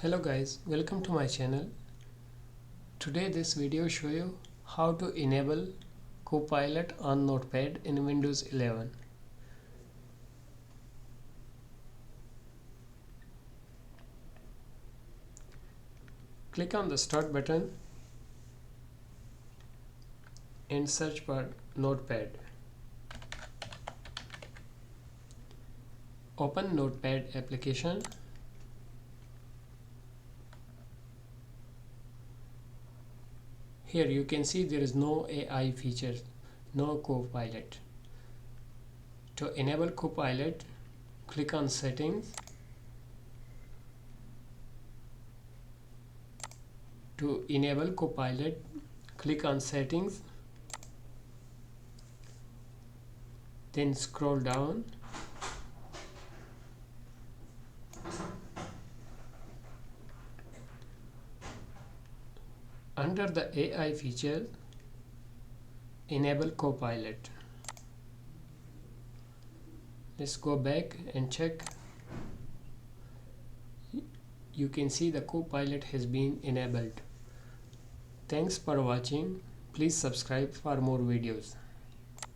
Hello guys, welcome to my channel. Today this video show you how to enable Copilot on Notepad in Windows 11. Click on the start button and search for Notepad. Open Notepad application. Here you can see there is no AI feature, no Copilot. To enable Copilot, click on Settings. To enable Copilot, click on Settings, then scroll down. Under the AI feature, enable Copilot. Let's go back and check. You can see the Copilot has been enabled. Thanks for watching. Please subscribe for more videos.